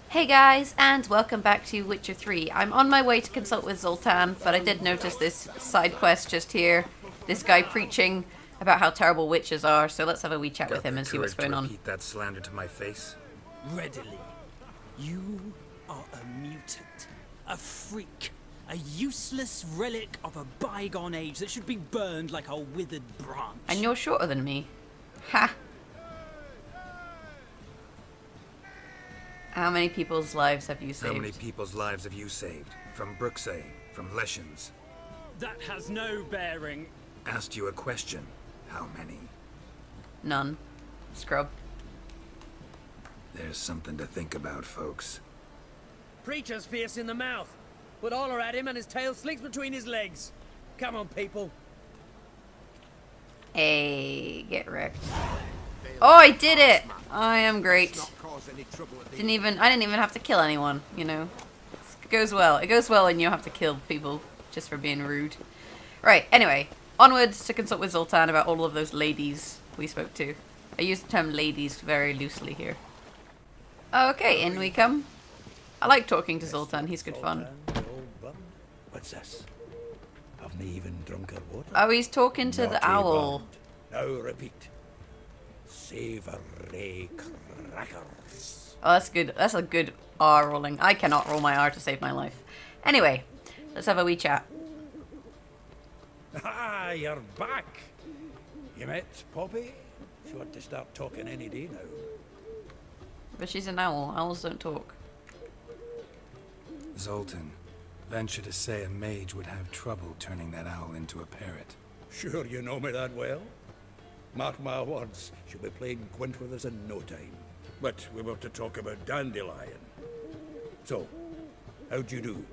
Hey guys, and welcome back to Witcher 3. I'm on my way to consult with Zoltan, but I did notice this side quest just here. This guy preaching about how terrible witches are, so let's have a wee chat with him and see what's going on. Repeat that slander to my face? Readily. You are a mutant, a freak, a useless relic of a bygone age that should be burned like a withered branch. And you're shorter than me. Ha! How many people's lives have you saved? How many people's lives have you saved? From Bruxay, from Leshens? That has no bearing. Asked you a question. How many? None. Scrub. There's something to think about, folks. Preacher's fierce in the mouth, but all are at him and his tail slinks between his legs. Come on, people. Hey, get wrecked. Oh, I did it! I am great. I didn't even have to kill anyone, you know. It goes well. It goes well when you don't have to kill people just for being rude. Right, anyway. Onwards to consult with Zoltan about all of those ladies we spoke to. I use the term ladies very loosely here. Okay, in we come. I like talking to Zoltan. He's good fun. What's this? Haven't even drunk her water. Oh, he's talking to the owl. Now repeat. Savoury crackers. Oh, that's good. That's a good R rolling. I cannot roll my R to save my life. Anyway, let's have a wee chat. Ah, you're back. You met Poppy? She ought to start talking any day now. But she's an owl. Owls don't talk. Zoltan, venture to say a mage would have trouble turning that owl into a parrot. Sure you know me that well? Mark my words, she'll be playing Gwent with us in no time. But we were to talk about Dandelion. So, how'd you do?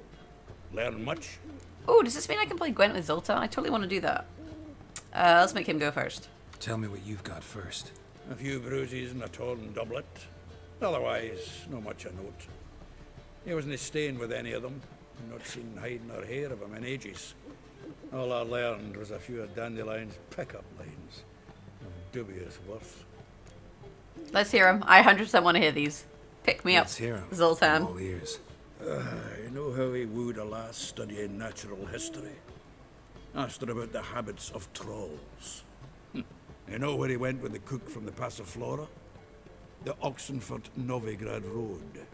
Learn much? Oh, does this mean I can play Gwent with Zoltan? I totally want to do that. Let's make him go first. Tell me what you've got first. A few bruises and a torn doublet. Otherwise, no much a note. He wasn't staying with any of them. Not seen hiding or hair of him in ages. All I learned was a few of Dandelion's pickup lines. Of dubious worth. Let's hear him. I 100% want to hear these. Pick me Let's up, hear him. Zoltan. I'm all ears. You know how he wooed a lass studying natural history? Asked her about the habits of trolls. You know where he went with the cook from the Passiflora? The Oxenford-Novigrad Road,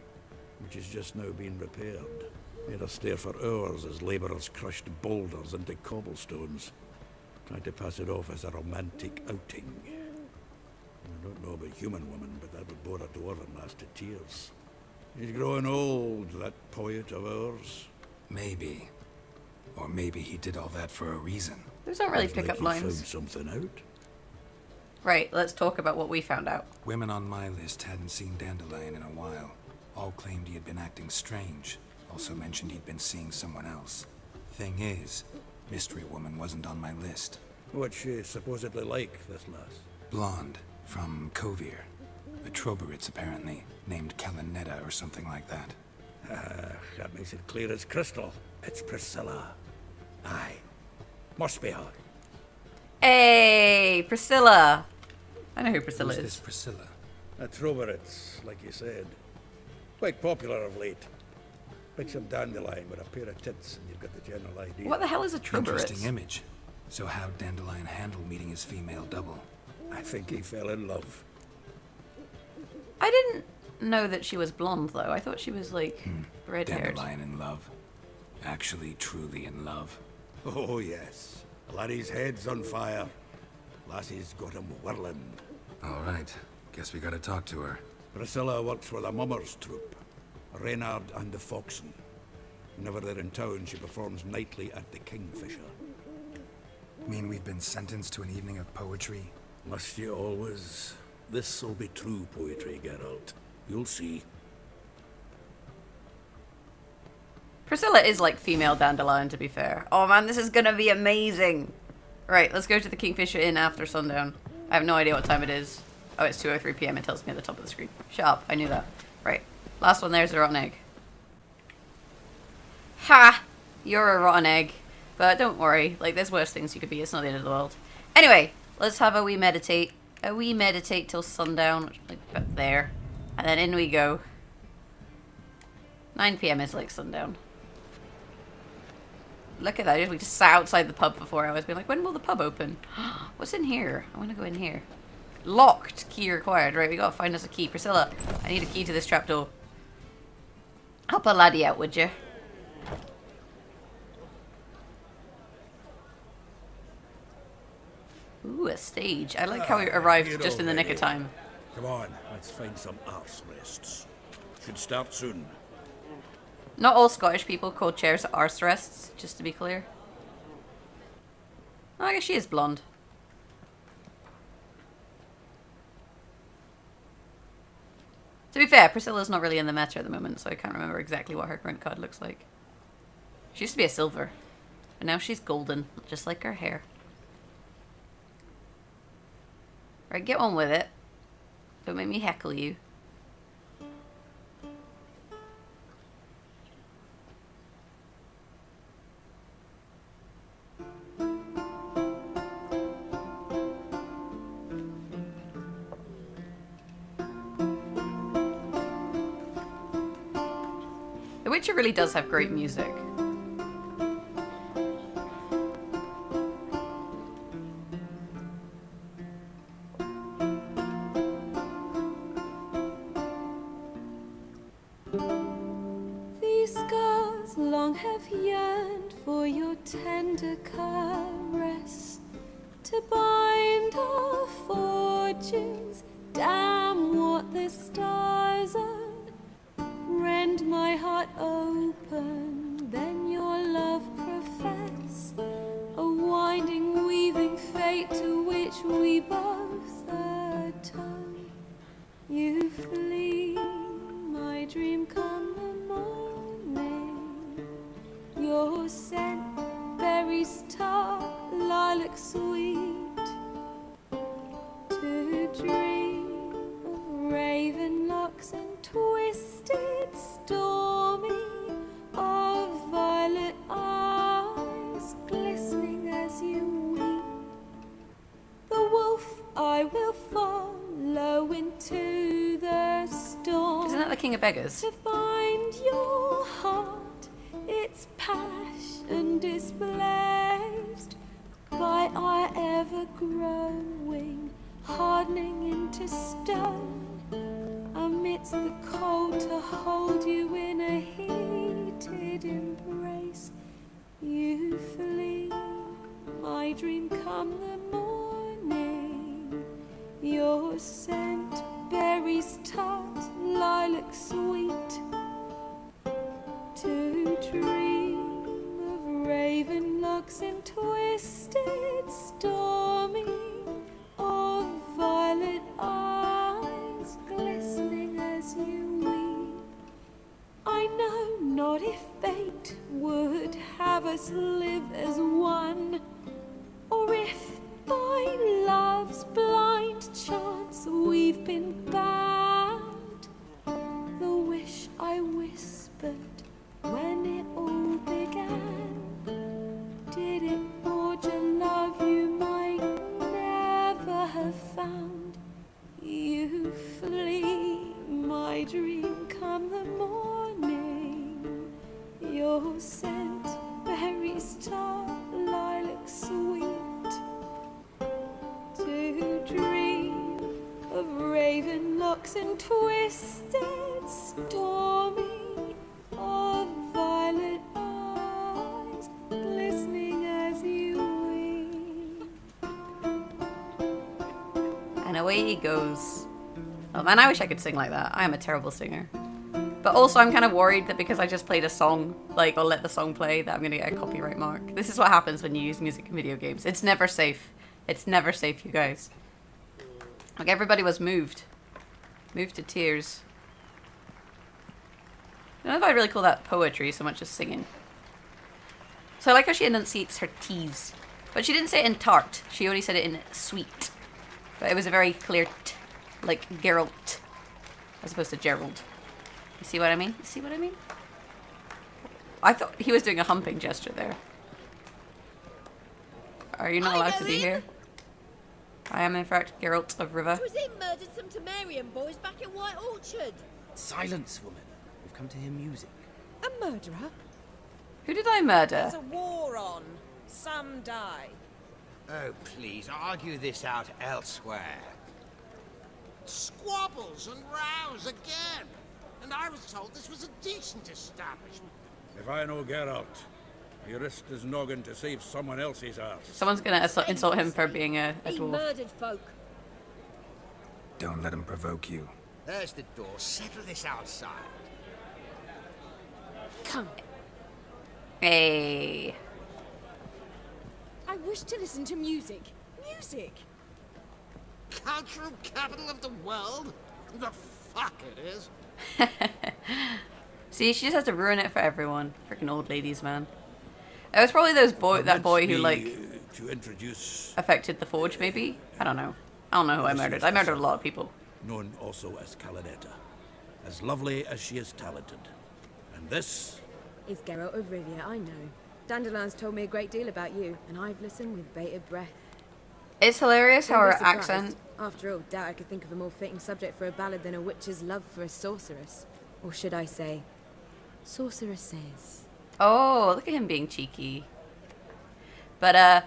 which is just now being repaired. Made us stare for hours as labourers crushed boulders into cobblestones, tried to pass it off as a romantic outing. I don't know about human women, but that would bore a dwarven lass to tears. He's growing old, that poet of ours. Maybe. Or maybe he did all that for a reason. Those don't really Sounds pick like up he lines. found something out. Right, let's talk about what we found out. Women on my list hadn't seen Dandelion in a while. All claimed he had been acting strange. Also mentioned he'd been seeing someone else. Thing is, Mystery Woman wasn't on my list. What's she supposedly like, this lass? Blonde, from Kovir. A Troberitz, apparently, named Kalanetta or something like that. That makes it clear as crystal. It's Priscilla. Aye. Must be her. Hey, Priscilla. I know who Priscilla Who's is. this Priscilla? A Troberitz, like you said. Quite popular of late. Pick some dandelion with a pair of tits and you've got the general idea. What the hell is a Troberitz? Interesting image. So how'd Dandelion handle meeting his female double? I think he fell in love. I didn't know that she was blonde, though. I thought she was, like, red-haired. Dandelion in love. Actually, truly in love. Oh, yes. Laddie's head's on fire. Lassie's got him whirling. All right. Guess we gotta talk to her. Priscilla works for the Mummers troupe. Reynard and the Foxen. Whenever they're in town, she performs nightly at the Kingfisher. Mean we've been sentenced to an evening of poetry? Must you always? This'll be true poetry, Geralt. You'll see. Priscilla is like female Dandelion, to be fair. Oh man, this is gonna be amazing. Right, let's go to the Kingfisher Inn after sundown. I have no idea what time it is. Oh, it's 2:03 p.m. It tells me at the top of the screen. Shut up, I knew that. Right, last one there's a rotten egg. Ha! You're a rotten egg. But don't worry, like, there's worse things you could be. It's not the end of the world. Anyway, let's have a wee meditate. A wee meditate till sundown, like, up there. And then in we go. 9 p.m. is like sundown. Look at that. We just sat outside the pub for 4 hours being like, when will the pub open? What's in here? I want to go in here. Locked. Key required. Right, we gotta find us a key. Priscilla, I need a key to this trapdoor. Help a laddie out, would you? Ooh, a stage. I like how we arrived just in the nick of time. Come on, let's find some arse rests. Should start soon. Not all Scottish people call chairs arse rests, just to be clear. Oh, I guess she is blonde. To be fair, Priscilla's not really in the meta at the moment, so I can't remember exactly what her Gwent card looks like. She used to be a silver, but now she's golden, just like her hair. Right, get on with it. Don't make me heckle you. The Witcher really does have great music. These scars long have yearned for your tender caress, to bind our fortunes. Damn what the stars are. Rend my heart open, then your love profess, a winding, weaving fate to which we both atone. You flee, my dream come the morning. Your scent, berries tart, lilac sweet, to dream of raven locks and twisted, stormy, of violet eyes glistening as you weep. The wolf I will follow into the storm. Isn't that the King of Beggars? To find your heart, its passion displaced by our ever-growing, hardening into stone. Amidst the cold, to hold you in a heated embrace. You flee, my dream come the morning. Your scent, berries tart, lilac sweet, to dream of raven locks and twisted, stormy, of violet eyes glistening as you weep. I know not if fate would have us live as one, or if by love's blind chance we've been bound. The wish I whispered when it all began, did it forge a love you might never have found? You flee, my dream come the morning. Your scent, berries tart, lilac sweet, to dream of raven locks and twisted, stormy, of violet eyes glistening as you weep. And away he goes. Oh man, I wish I could sing like that. I am a terrible singer. But also I'm kind of worried that because I just played a song, like, or let the song play, that I'm gonna get a copyright mark. This is what happens when you use music in video games. It's never safe. It's never safe, you guys. Like, everybody was moved. Moved to tears. I don't know if I really call that poetry so much as singing. So I like how she enunciates her T's. But she didn't say it in tart. She only said it in sweet. But it was a very clear t. Like Geralt. As opposed to Gerald. You see what I mean? You see what I mean? I thought he was doing a humping gesture there. Are you not allowed to be here? I am in fact Geralt of River. Was it murdered some Temerian boys back in White Orchard? Silence, woman. We've come to hear music. A murderer? Who did I murder? There's a war on. Some die. Oh, please, argue this out elsewhere. Squabbles and rows again. And I was told this was a decent establishment. If I know Geralt, he risked his noggin to save someone else's arse. Someone's gonna insult him for being a He dwarf. murdered folk. Don't let him provoke you. There's the door. Settle this outside. Come. Hey. I wish to listen to music. Music! Cultural capital of the world? The fuck it is. See, she just has to ruin it for everyone. Freaking old ladies, man. It was probably that boy who, like, to introduce, affected the forge, maybe? I don't know. I don't know who I murdered. I murdered a lot of people. known also as Caladetta. As lovely as she is talented. And this? It's Geralt of Rivia, I know. Dandelion's told me a great deal about you, and I've listened with bated breath. It's hilarious how her Don't be surprised. accent... After all, doubt I could think of a more fitting subject for a ballad than a witch's love for a sorceress. Or should I say, sorceresses. Oh, look at him being cheeky. But,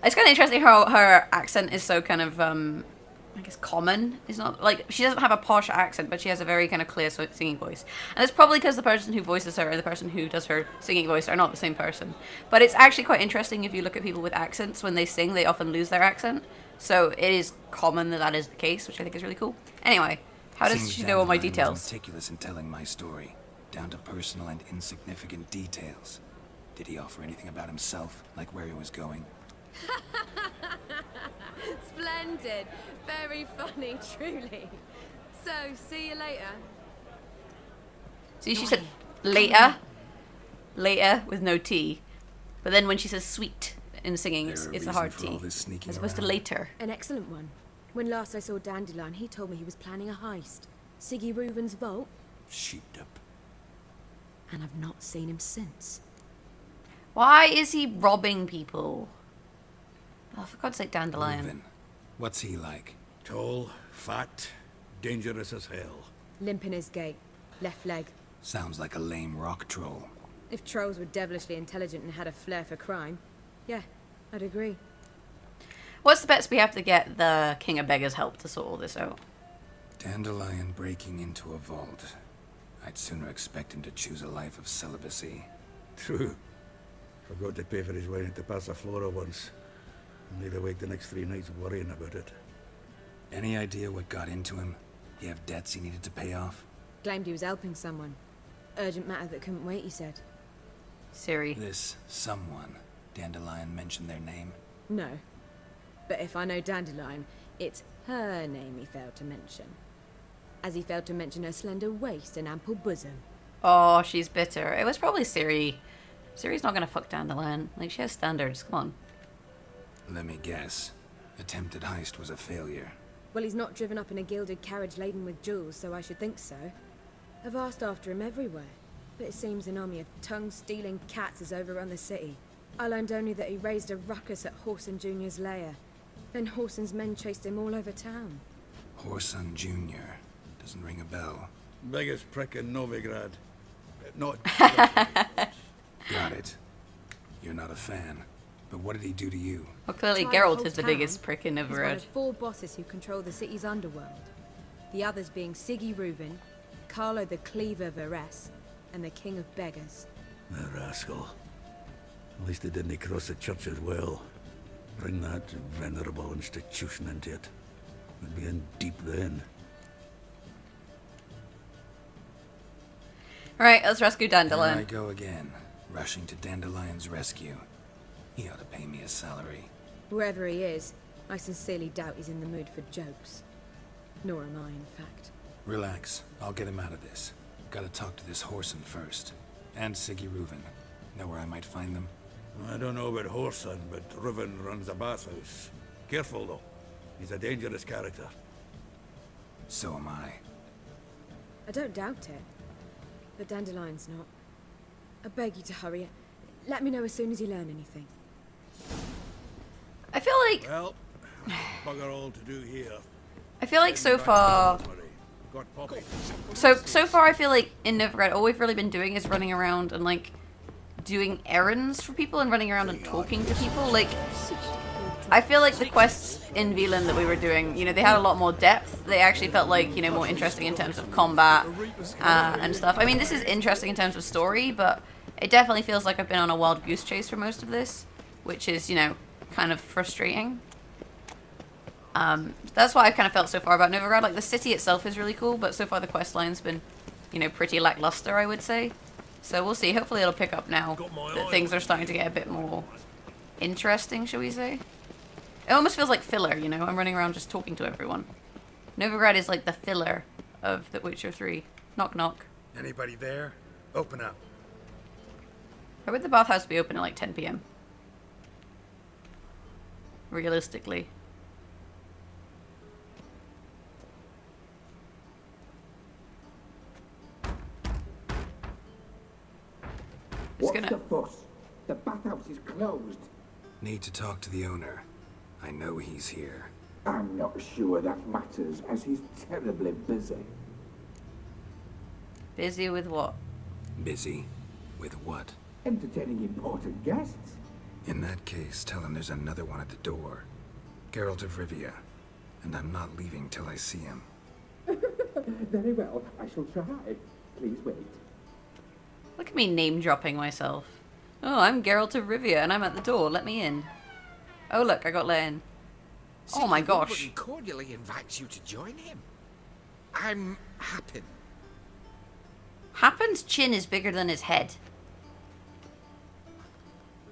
it's kind of interesting how her accent is so kind of, I guess common. It's not, like, she doesn't have a posh accent, but she has a very kind of clear singing voice. And it's probably because the person who voices her and the person who does her singing voice are not the same person. But it's actually quite interesting if you look at people with accents, when they sing, they often lose their accent. So it is common that that is the case, which I think is really cool. Anyway, how does Seems she know all my Dandelion was details? meticulous in telling my story, down to personal and insignificant details. Did he offer anything about himself, like where he was going? Splendid. Very funny, truly. So, see you later. See, she said later. Later, with no T. But then when she says sweet in singing, There a it's a reason hard for all T. this sneaking As opposed to around? later. An excellent one. When last I saw Dandelion, he told me he was planning a heist. Siggy Reuven's vault, Sheeped up. and I've not seen him since. Why is he robbing people? Oh, for God's sake, Dandelion. Reuven. What's he like? Tall, fat, dangerous as hell. Limp in his gait, left leg. Sounds like a lame rock troll. If trolls were devilishly intelligent and had a flair for crime, yeah, I'd agree. What's the best we have to get the King of Beggars' help to sort all this out? Dandelion breaking into a vault. I'd sooner expect him to choose a life of celibacy. True. Forgot to pay for his wedding to Passaflora once. And laid awake the next 3 nights worrying about it. Any idea what got into him? He have debts he needed to pay off? Claimed he was helping someone. Urgent matter that couldn't wait, he said. Siri. This someone, Dandelion mentioned their name? No. But if I know Dandelion, it's her name he failed to mention. As he failed to mention her slender waist and ample bosom. Oh, she's bitter. It was probably Siri. Siri's not gonna fuck Dandelion. Like, she has standards. Come on. Let me guess. Attempted heist was a failure. Well, he's not driven up in a gilded carriage laden with jewels, so I should think so. I've asked after him everywhere, but it seems an army of tongue-stealing cats has overrun the city. I learned only that he raised a ruckus at Whoreson Jr.'s lair. Then Whoreson's men chased him all over town. Whoreson Jr. Doesn't ring a bell. Biggest prick in Novigrad. Not... Got it. You're not a fan. But what did he do to you? Well, clearly Tried the Geralt whole is the town. biggest prick in He's one Everard. of 4 bosses who control the city's underworld. The others being Siggy Reuven, Carlo the Cleaver Varese, and the King of Beggars. The rascal. At least he didn't cross the church as well. Bring that venerable institution into it. We'd be in deep then. Alright, let's rescue There I Dandelion. go again, rushing to Dandelion's rescue. He ought to pay me a salary. Wherever he is, I sincerely doubt he's in the mood for jokes. Nor am I, in fact. Relax, I'll get him out of this. Gotta talk to this Whoreson first. And Siggy Reuven. Know where I might find them? I don't know about Whoreson, but Reuven runs a bathhouse. Careful though. He's a dangerous character. So am I. I don't doubt it. But Dandelion's not. I beg you to hurry. Let me know as soon as you learn anything. I feel like Well, bugger all to do here. so far So far I feel like in Novigrad all we've really been doing is running around and like doing errands for people and running around and talking to people. Like, I feel like the quests in Velen that we were doing, you know, they had a lot more depth. They actually felt like, you know, more interesting in terms of combat and stuff. I mean, this is interesting in terms of story, but it definitely feels like I've been on a wild goose chase for most of this, which is, you know, kind of frustrating. That's what I've kind of felt so far about Novigrad. Like, the city itself is really cool, but so far the quest line's been, you know, pretty lackluster, I would say. So we'll see. Hopefully it'll pick up now that things are starting to get a bit more interesting, shall we say. It almost feels like filler, you know? I'm running around just talking to everyone. Novigrad is like the filler of The Witcher 3. Knock, knock. Anybody there? Open up. Why would the bathhouse be open at like 10 PM? Realistically. What's the fuss? The bathhouse is closed. Need to talk to the owner. I know he's here. I'm not sure that matters, as he's terribly busy. Busy with what? Busy? With what? Entertaining important guests. In that case, tell him there's another one at the door. Geralt of Rivia. And I'm not leaving till I see him. Very well, I shall try. Please wait. Look at me name-dropping myself. Oh, I'm Geralt of Rivia, and I'm at the door. Let me in. Oh, look, I got let in. Oh my gosh. He cordially invites you to join him. I'm Happen. Happen's chin is bigger than his head.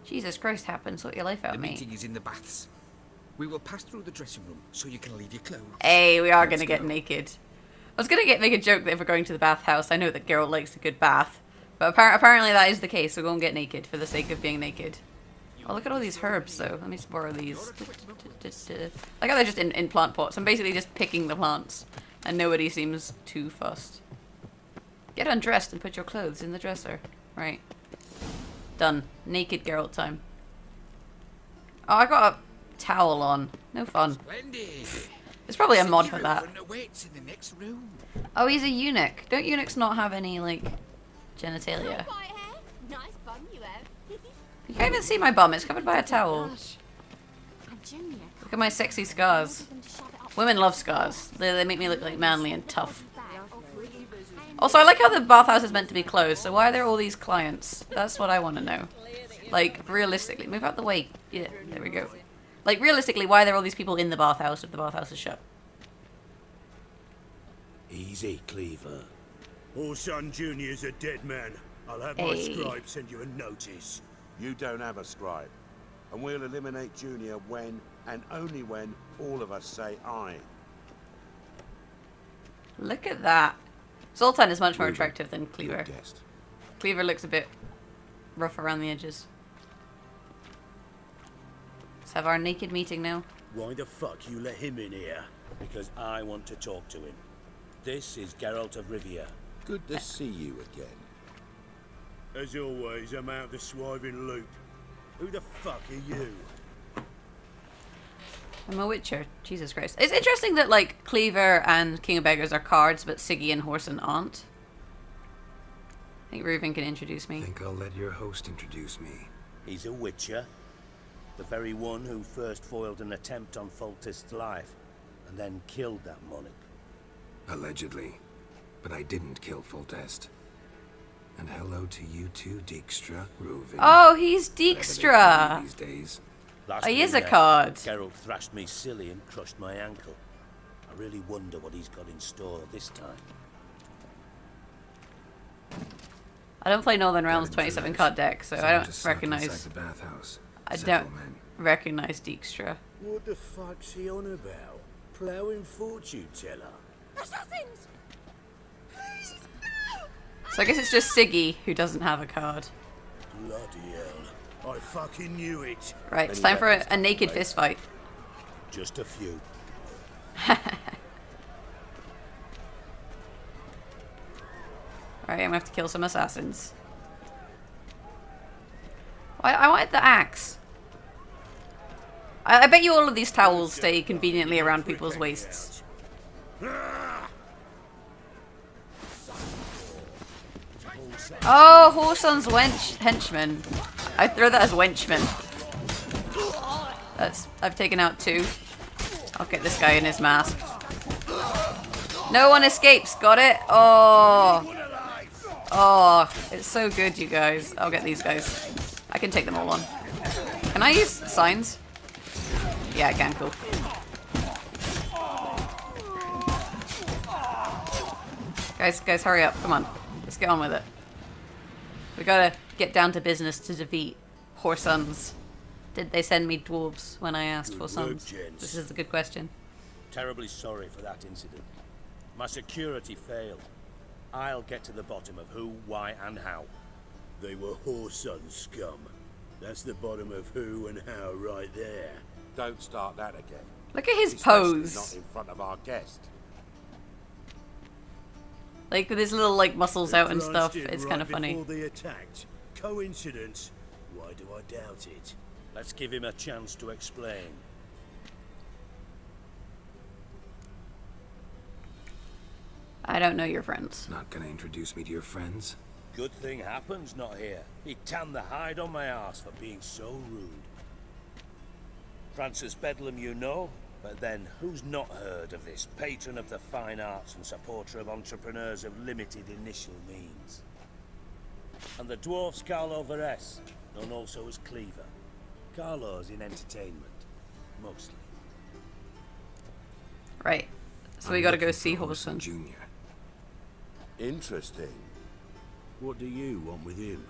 Jesus Christ, Happen, sort your life out, The mate. meeting is in the baths. We will pass through the dressing room so you can leave your clothes. Hey, we are going to get naked. I was going to make a joke that if we're going to the bathhouse, I know that Geralt likes a good bath. But apparently that is the case, so go and get naked for the sake of being naked. Oh, look at all these herbs, though. Let me just borrow these. Like how they're just in plant pots. I'm basically just picking the plants, and nobody seems too fussed. Get undressed and put your clothes in the dresser. Right. Done. Naked Geralt time. Oh, I got a towel on. No fun. Splendid. There's probably a mod for that. Awaits in the next room. Oh, he's a eunuch. Don't eunuchs not have any, like, genitalia? Nice bum you have. You can't even see my bum. It's covered by a towel. Look at my sexy scars. Women love scars. They make me look like manly and tough. Also, I like how the bathhouse is meant to be closed, so why are there all these clients? That's what I want to know. Like, realistically. Move out the way. Yeah, there we go. Like, realistically, why are there all these people in the bathhouse if the bathhouse is shut? Easy, Cleaver. Orson Jr.'s a dead man. I'll have my Hey. scribe send you a notice. You don't have a scribe. And we'll eliminate Junior when, and only when, all of us say aye. Look at that. Zoltan is much more Ruben, attractive than Cleaver. Good guest. Cleaver looks a bit rough around the edges. Let's have our naked meeting now. Why the fuck you let him in here? Because I want to talk to him. This is Geralt of Rivia. Good to see you again. As always, I'm out the swiving loop. Who the fuck are you? I'm a Witcher. Jesus Christ. It's interesting that, like, Cleaver and King of Beggars are cards, but Siggy and Whoreson aren't. I think Reuven can introduce me. I think I'll let your host introduce me. He's a Witcher. The very one who first foiled an attempt on Foltest's life, and then killed that monarch. Allegedly. But I didn't kill Foltest. And hello to you too, Dijkstra, Reuven. Oh, he's Whatever they call Dijkstra! you these days. Last Oh, he is a winter, card. Geralt thrashed me silly and crushed my ankle. I really wonder what he's got in store this time. I don't play Northern Realms Got 27 intruders. card deck, so I Someone don't just snuck recognize... inside the bathhouse. I Several don't men. recognize Dijkstra. What the fuck's he on about? Ploughing fortune teller? Assassins! Please, no! So I guess it's just Siggy who doesn't have a card. Bloody hell. I fucking knew it. Right, it's time for a naked fist fight. Just a few. Alright, I'm gonna have to kill some assassins. I wanted the axe. I bet you all of these towels stay conveniently around people's waists. Oh, Whoreson's henchman. I throw that as wenchman. I've taken out 2. I'll get this guy in his mask. No one escapes. Got it? Oh. Oh, it's so good, you guys. I'll get these guys. I can take them all on. Can I use signs? Yeah, I can. Cool. Guys, hurry up. Come on. Let's get on with it. We gotta get down to business to defeat Whoresons. Did they send me dwarves when I asked for sons? This is a good question. Terribly sorry for that incident. My security failed. I'll get to the bottom of who, why, and how. They were Whoreson scum. That's the bottom of who and how right there. Don't start that again. Look at his Especially pose. not in front of our guest. Like with his little like muscles out and stuff. It's right kind of funny. before they attacked. Coincidence? Why do I doubt it? Let's give him a chance to explain. I don't know your friends. Not gonna introduce me to your friends? Good thing Happen's not here. He tanned the hide on my arse for being so rude. Francis Bedlam you know, but then who's not heard of this patron of the fine arts and supporter of entrepreneurs of limited initial means? And the dwarf's Carlo Veres, known also as Cleaver. Carlo's in entertainment, mostly. Right. So we gotta go see Whoreson. Jr. Interesting. What do you want with him?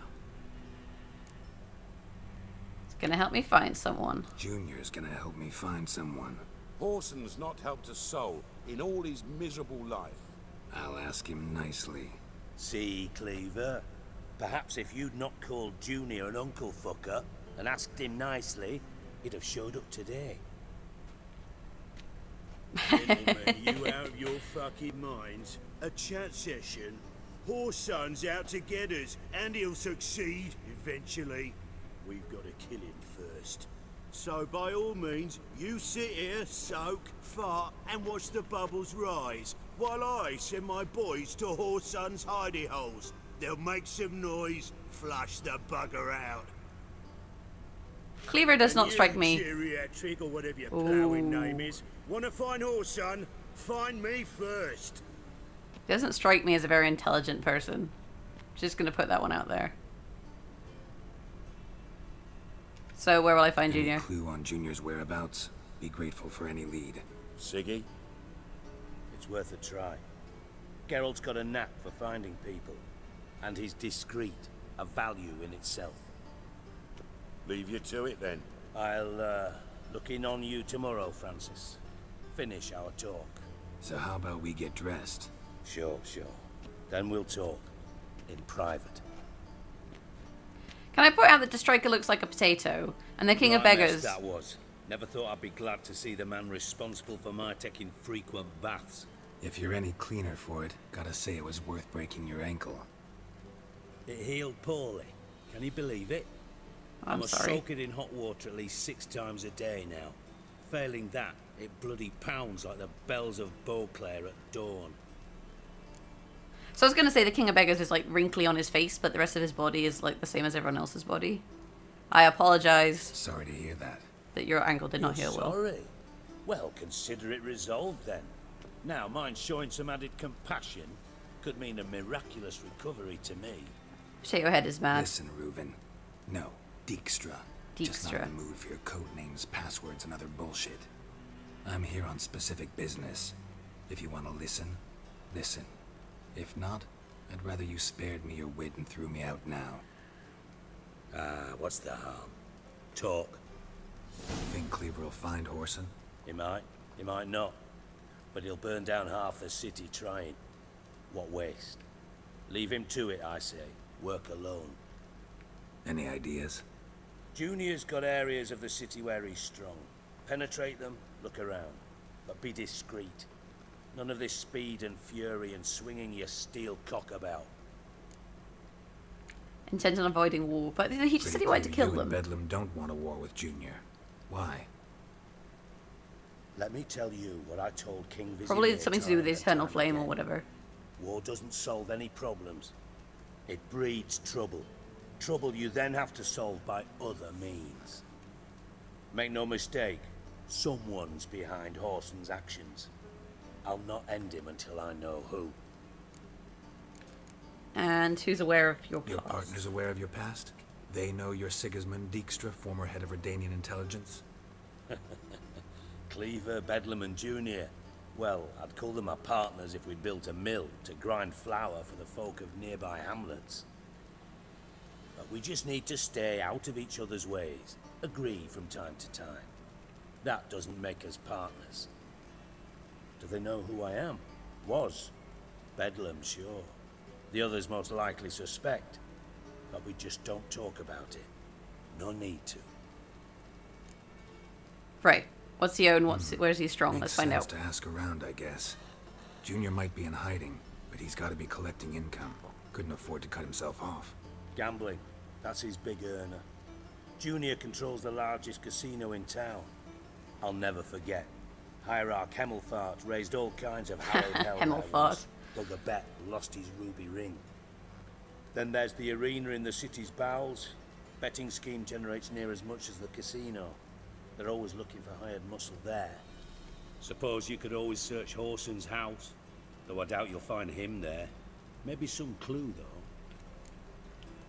It's gonna help me find someone. Junior's gonna help me find someone. Whoreson's not helped a soul in all his miserable life. I'll ask him nicely. See, Cleaver? Perhaps if you'd not called Junior an uncle fucker and asked him nicely, he'd have showed up today. Gentlemen, you out of your fucking minds? A chat session? Whoreson's out to get us, and he'll succeed eventually. We've got to kill him first. So by all means, you sit here, soak, fart, and watch the bubbles rise, while I send my boys to Whoreson's hidey holes. They'll make some noise, flush the bugger out. Cleaver does not strike me. Geriatric or whatever your plowing name is. Wanna find Whoreson? Find me first. Doesn't strike me as a very intelligent person. Just gonna put that one out there. So where will I find Junior? Any clue on Junior's whereabouts? Be grateful for any lead. Siggy? It's worth a try. Geralt's got a knack for finding people. And he's discreet, a value in itself. Leave you to it then. I'll look in on you tomorrow, Francis. Finish our talk. So how about we get dressed? Sure. Then we'll talk. In private. Can I point out that the striker looks like a potato? And the King of Beggars... that was. Never thought I'd be glad to see the man responsible for my taking frequent baths. If you're any cleaner for it, gotta say it was worth breaking your ankle. It healed poorly. Can you believe it? I must soak it in hot water at least 6 times a day now. Failing that, it bloody pounds like the bells of Beauclair at dawn. So I was going to say the King of Beggars is like wrinkly on his face, but the rest of his body is like the same as everyone else's body. I apologize. Sorry to hear that. That your ankle did not heal well. Sorry? Well, consider it resolved then. Now, mine showing some added compassion could mean a miraculous recovery to me. Potato Head is mad. Listen, Reuven. No, Dijkstra. Just not in the mood for your code names, passwords, and other bullshit. I'm here on specific business. If you want to listen, listen. If not, I'd rather you spared me your wit and threw me out now. What's the harm? Talk. Think Cleaver will find Whoreson? He might not. But he'll burn down half the city trying. What waste? Leave him to it, I say. Work alone. Any ideas? Junior's got areas of the city where he's strong. Penetrate them, look around. But be discreet. None of this speed and fury and swinging your steel cock about. Intent on avoiding war, but he just said he wanted to kill you them. And Bedlam don't want a war with Junior. Why? Let me tell you what I told King Vizir. Probably something to do with the eternal flame or whatever. War doesn't solve any problems. It breeds trouble. Trouble you then have to solve by other means. Make no mistake, someone's behind Whoreson's actions. I'll not end him until I know who. And who's aware of your past? Your partner's aware of your past? They know you're Sigismund Dijkstra, former head of Redanian intelligence? Cleaver, Bedlam and Junior. Well, I'd call them my partners if we'd built a mill to grind flour for the folk of nearby hamlets. But we just need to stay out of each other's ways, agree from time to time. That doesn't make us partners. Do they know who I am? Was. Bedlam, sure. The others most likely suspect. But we just don't talk about it. No need to. Right. What's he own? Where's he strong? Makes Let's find sense out. to ask around, I guess. Junior might be in hiding, but he's got to be collecting income. Couldn't afford to cut himself off. Gambling. That's his big earner. Junior controls the largest casino in town. I'll never forget. Hierarch Hemmelfart raised all kinds of hallowed hell. Hemmelfart. Dug a bet, lost his ruby ring. Then there's the arena in the city's bowels. Betting scheme generates near as much as the casino. They're always looking for hired muscle there. Suppose you could always search Whoreson's house, though I doubt you'll find him there. Maybe some clue, though.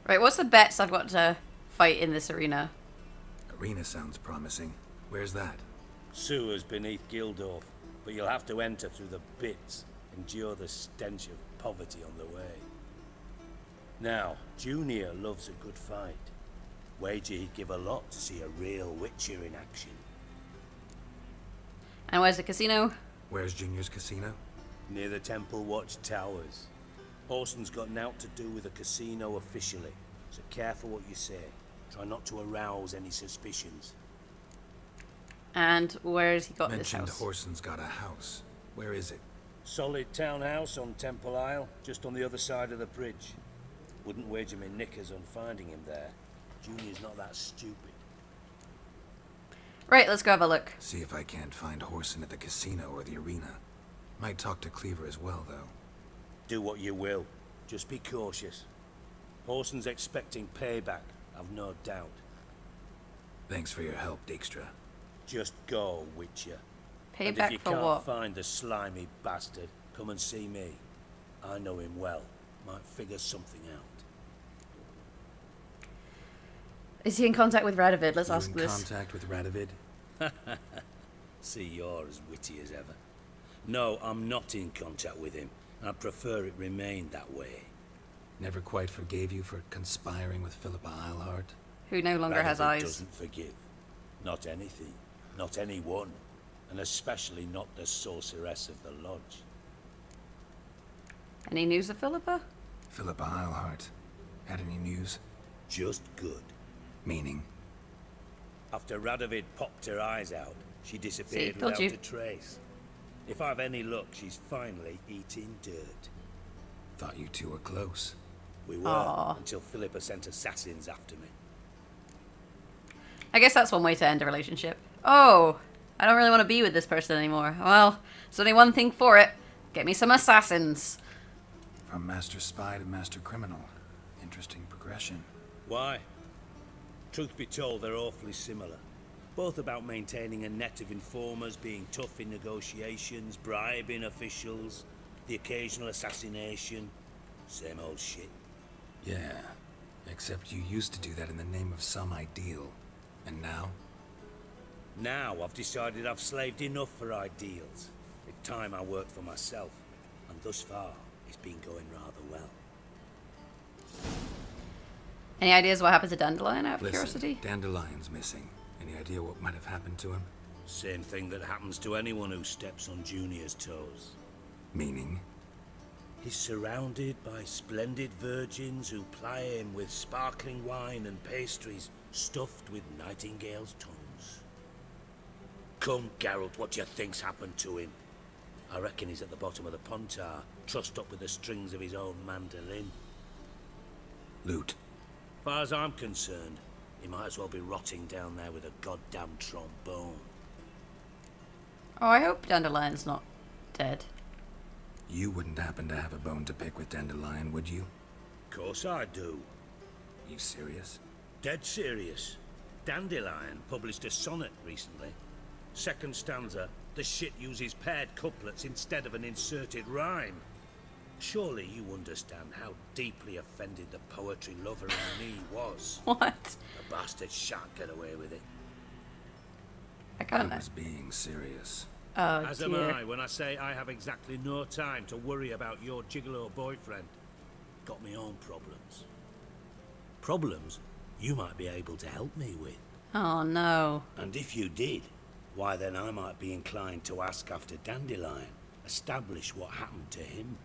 Right, what's the bets I've got to fight in this arena? Arena sounds promising. Where's that? Sewers beneath Gildorf, but you'll have to enter through the pits, endure the stench of poverty on the way. Now, Junior loves a good fight. Wager he'd give a lot to see a real Witcher in action. And where's the casino? Where's Junior's casino? Near the Temple Watch Towers. Whoreson's got naught to do with the casino officially, so careful what you say. Try not to arouse any suspicions. And where's he got this Mentioned house? Whoreson's got a house. Where is it? Solid townhouse on Temple Isle, just on the other side of the bridge. Wouldn't wager me knickers on finding him there. Junior's not that stupid. Right, let's go have a look. See if I can't find Whoreson at the casino or the arena. Might talk to Cleaver as well, though. Do what you will. Just be cautious. Whoreson's expecting payback, I've no doubt. Thanks for your help, Dijkstra. Just go, Witcher. Payback and if you for can't what? find the slimy bastard, come and see me. I know him well. Might figure something out. Is he in contact with Radovid? Let's You ask in this. contact with Radovid? See, you're as witty as ever. No, I'm not in contact with him. I'd prefer it remained that way. Never quite forgave you for conspiring with Philippa Eilhart? Who no longer has Radovid eyes. Doesn't forgive. Not anything. Not anyone. And especially not the sorceress of the lodge. Any news of Philippa? Philippa Eilhart. Had any news? Just good. Meaning? After Radovid popped her eyes out, she disappeared See, told without you. a trace. If I've any luck, she's finally eating dirt. Thought you two were close. We were, Aww. until Philippa sent assassins after me. I guess that's one way to end a relationship. Oh, I don't really want to be with this person anymore. Well, there's only one thing for it. Get me some assassins. From master spy to master criminal. Interesting progression. Why? Truth be told, they're awfully similar. Both about maintaining a net of informers, being tough in negotiations, bribing officials, the occasional assassination. Same old shit. Yeah, except you used to do that in the name of some ideal. And now? Now I've decided I've slaved enough for ideals. It's time I worked for myself. And thus far, it's been going rather well. Any ideas what happened to Dandelion out of Listen, curiosity? Dandelion's missing. Any idea what might have happened to him? Same thing that happens to anyone who steps on Junior's toes. Meaning? He's surrounded by splendid virgins who ply him with sparkling wine and pastries stuffed with nightingales' tongues. Come, Geralt, what do you think's happened to him? I reckon he's at the bottom of the Pontar, trussed up with the strings of his own mandolin. Loot. As far as I'm concerned, he might as well be rotting down there with a goddamn trombone. Oh, I hope Dandelion's not dead. You wouldn't happen to have a bone to pick with Dandelion, would you? course I do. You serious? Dead serious. Dandelion published a sonnet recently. Second stanza, the shit uses paired couplets instead of an inserted rhyme. Surely you understand how deeply offended the poetry lover in me was. What? The bastard shan't get away with it. I was being serious. Oh, As am I when I say I have exactly no time to worry about your gigolo boyfriend. Got me own problems. Problems you might be able to help me with. Oh, no. And if you did, why then I might be inclined to ask after Dandelion, establish what happened to him.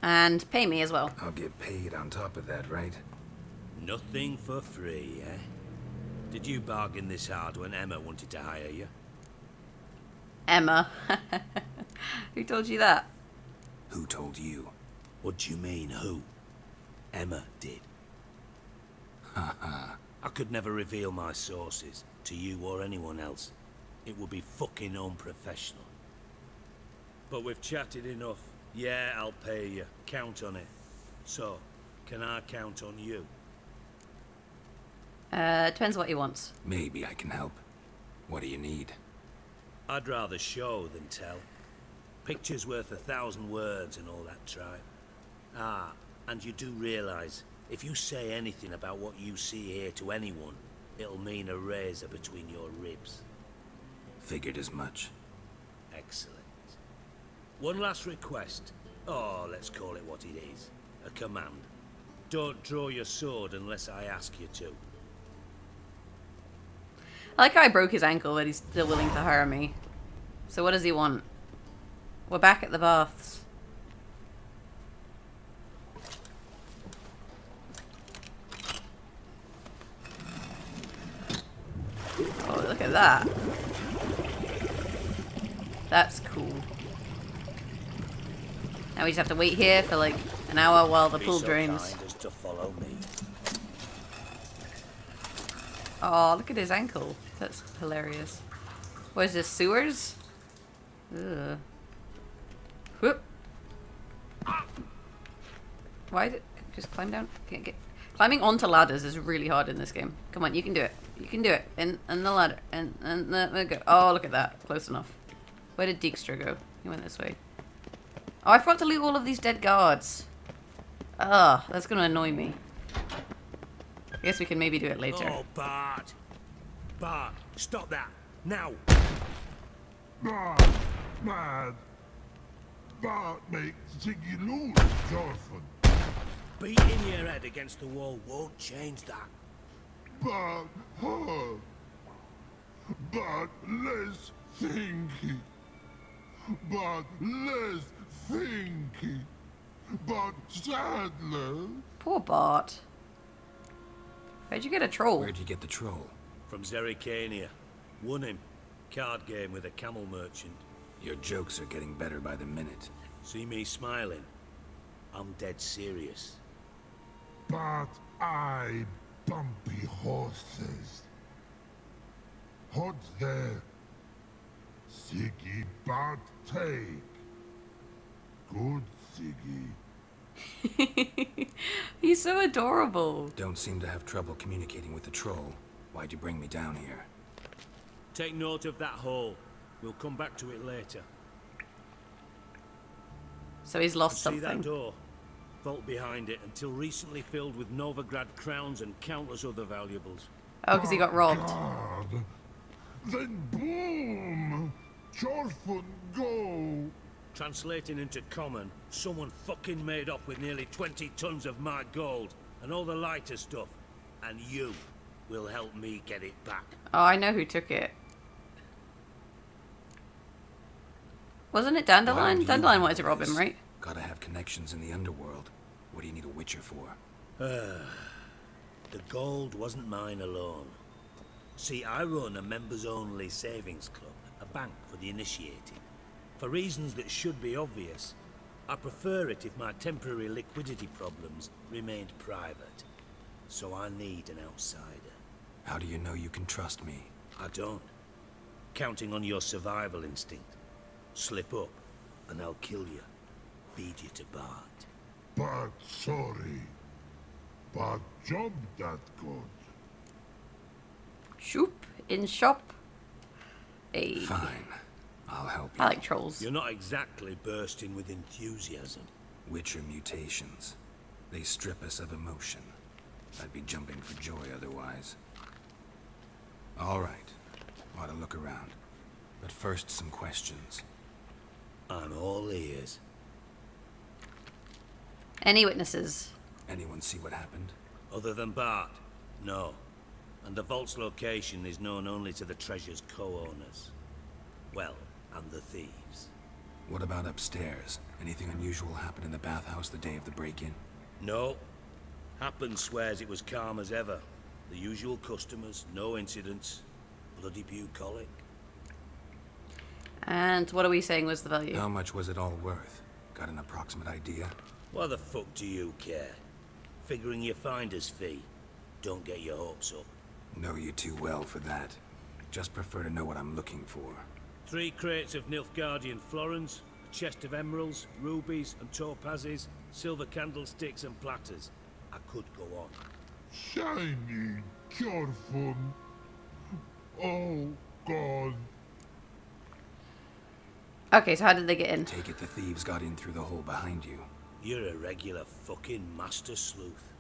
And pay me as well. I'll get paid on top of that, right? Nothing for free, eh? Did you bargain this hard when Emma wanted to hire you? Emma. Who told you that? Who told you? What do you mean, who? Emma did. I could never reveal my sources to you or anyone else. It would be fucking unprofessional. But we've chatted enough. Yeah, I'll pay you. Count on it. So, can I count on you? Depends what he wants. Maybe I can help. What do you need? I'd rather show than tell. Picture's worth 1,000 words and all that tripe. Ah, and you do realise, if you say anything about what you see here to anyone, it'll mean a razor between your ribs. Figured as much. Excellent. One last request. Oh, let's call it what it is. A command. Don't draw your sword unless I ask you to. I like how I broke his ankle, but he's still willing to hire me. So what does he want? We're back at the baths. Oh, look at that. That's cool. Now we just have to wait here for like an hour while the pool drains. Kind as to follow me. Oh, look at his ankle. That's hilarious. What is this, sewers? Ugh. Whoop. Why did it just climb down? Can't get. Climbing onto ladders is really hard in this game. Come on, you can do it. You can do it. And the ladder. And the go. Oh, look at that. Close enough. Where did Dijkstra go? He went this way. Oh, I forgot to loot all of these dead guards. Ugh, that's gonna annoy me. I guess we can maybe do it later. Oh, Bart. Bart, stop that. Now. Bart, mad. Bart makes Ziggy lose, Zoltan. Beating your head against the wall won't change that. Bart, hard. Bart, less thinky. Bart, less thinky. Bart, Sadler. Poor Bart. Where'd you get a troll? Where'd you get the troll? From Zerrikania. Won him. Card game with a camel merchant. Your jokes are getting better by the minute. See me smiling? I'm dead serious. But I bumpy horses. What's there? Siggy Bart take. Good Siggy. He's so adorable. Don't seem to have trouble communicating with the troll. Why'd you bring me down here? Take note of that hole. We'll come back to it later. So he's lost See something. that door? Vault behind it, until recently filled with Novigrad crowns and countless other valuables. Oh, because he got robbed. God. Then boom! Chorfun go! Translating into common, someone fucking made off with nearly 20 tons of my gold and all the lighter stuff. And you will help me get it back. Oh, I know who took it. Wasn't it Dandelion? Dandelion wanted to rob him, right? Gotta have connections in the underworld. What do you need a witcher for? The gold wasn't mine alone. See, I run a members-only savings club, a bank for the initiated. For reasons that should be obvious, I prefer it if my temporary liquidity problems remained private. So I need an outsider. How do you know you can trust me? I don't. Counting on your survival instinct. Slip up, and I'll kill you. Beat you to Bart. but sorry. But job that good. Shoop in shop. Hey. Fine. I'll help you. I like trolls. You're not exactly bursting with enthusiasm. Witcher mutations. They strip us of emotion. I'd be jumping for joy otherwise. All right. Ought to look around. But first, some questions. I'm all ears. Any witnesses? Anyone see what happened? Other than Bart? No. And the vault's location is known only to the treasure's co-owners. Well, and the thieves. What about upstairs? Anything unusual happen in the bathhouse the day of the break-in? No. Happen swears it was calm as ever. The usual customers, no incidents. Bloody bucolic. And what are we saying was the value? How much was it all worth? Got an approximate idea? Why the fuck do you care? Figuring your finder's fee. Don't get your hopes up. Know you too well for that. Just prefer to know what I'm looking for. 3 crates of Nilfgaardian florins, a chest of emeralds, rubies and topazes, silver candlesticks and platters. I could go on. Shiny, careful. Oh, God. Okay, so how did they get in? Take it the thieves got in through the hole behind you. You're a regular fucking master sleuth.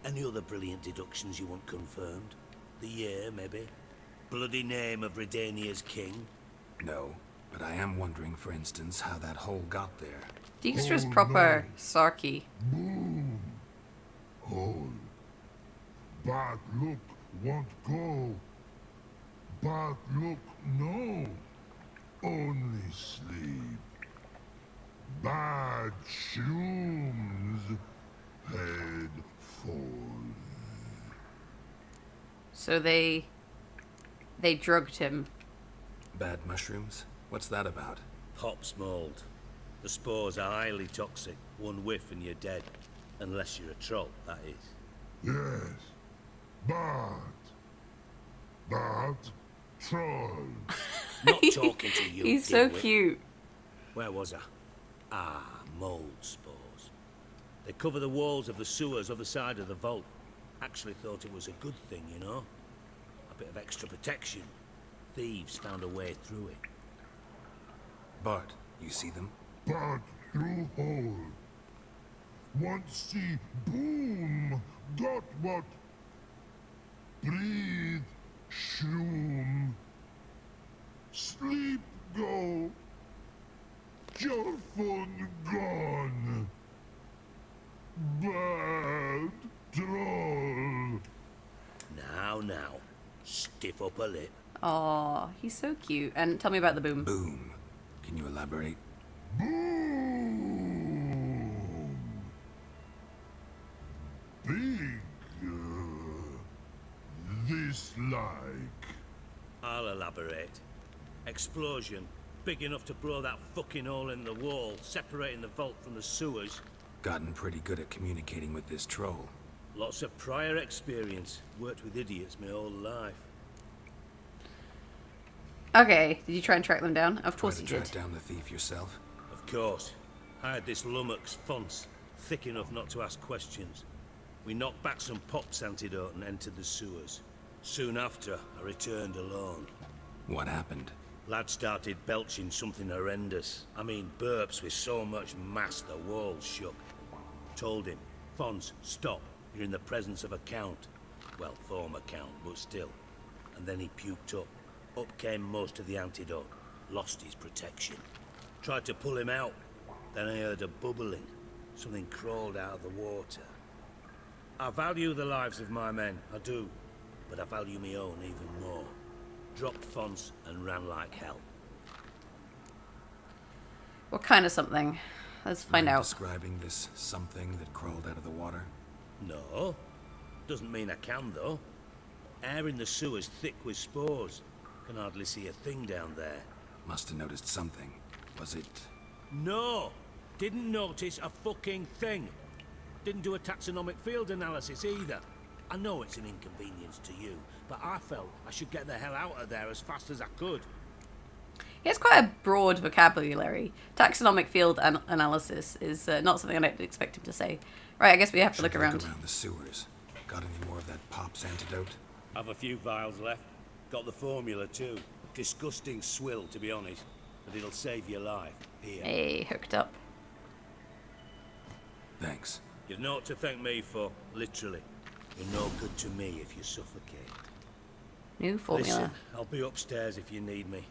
Any other brilliant deductions you want confirmed? The year, maybe? Bloody name of Redania's king? No, but I am wondering, for instance, how that hole got there. Dijkstra's proper sarky. Boom. Hole. But look, won't go. But look, no. Only sleep. Bad shoes. Head falls. So they drugged him. Bad mushrooms? What's that about? Pop's mold. The spores are highly toxic. One whiff and you're dead. Unless you're a troll, that is. Yes. But troll. Not talking to you. He's so dimwit. cute. Where was I? Ah, mold spores. They cover the walls of the sewers other side of the vault. Actually thought it was a good thing, you know? A bit of extra protection. Thieves found a way through it. Bart, you see them? But through hole. Want see boom. Got what? Breathe. Shroom. Sleep go. Your phone gone. Bad troll. Now. Stiff up a lip. Aw, he's so cute. And tell me about the boom. Boom. Can you elaborate? Boom. Big. This like. I'll elaborate. Explosion. Big enough to blow that fucking hole in the wall, separating the vault from the sewers. Gotten pretty good at communicating with this troll. Lots of prior experience. Worked with idiots my whole life. Okay, did you try and track them down? Of course you Try to did. track down the thief yourself? Of course. I had this lummox fonce, thick enough not to ask questions. We knocked back some Pop's antidote and entered the sewers. Soon after, I returned alone. What happened? Lad started belching something horrendous. I mean, burps with so much mass the walls shook. Told him, Fons, stop. You're in the presence of a count. Well, former count, but still. And then he puked up. Up came most of the antidote. Lost his protection. Tried to pull him out. Then I heard a bubbling. Something crawled out of the water. I value the lives of my men, I do. But I value my own even more. Dropped Fons and ran like hell. What kind of something? Let's find out. Describing this something that crawled out of the water? No. Doesn't mean I can, though. Air in the sewer's thick with spores. Can hardly see a thing down there. Must have noticed something. Was it... No! Didn't notice a fucking thing. Didn't do a taxonomic field analysis either. I know it's an inconvenience to you, but I felt I should get the hell out of there as fast as I could. He has quite a broad vocabulary. Taxonomic field analysis is not something I'd expect him to say. Right, I guess we have to look around. The sewers. Got any more of that Pop's antidote? Have a few vials left. Got the formula too. Disgusting swill, to be honest. But it'll save your life. Here. Hey, hooked up. Thanks. You've naught to thank me for, literally. You're no good to me if you suffocate. New formula. Listen, I'll be upstairs if you need me.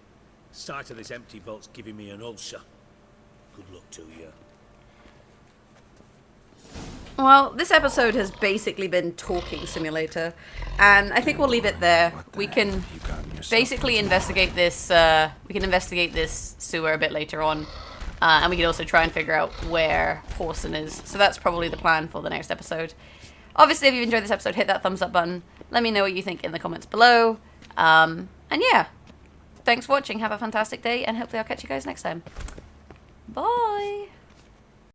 Sight of this empty vault's giving me an ulcer. Good luck to you. Well, this episode has basically been Talking Simulator, and I think we'll leave it there. We can basically investigate this. We can investigate this sewer a bit later on, and we can also try and figure out where WHORESON is. So that's probably the plan for the next episode. Obviously, if you've enjoyed this episode, hit that thumbs up button. Let me know what you think in the comments below. And yeah, thanks for watching. Have a fantastic day, and hopefully I'll catch you guys next time. Bye.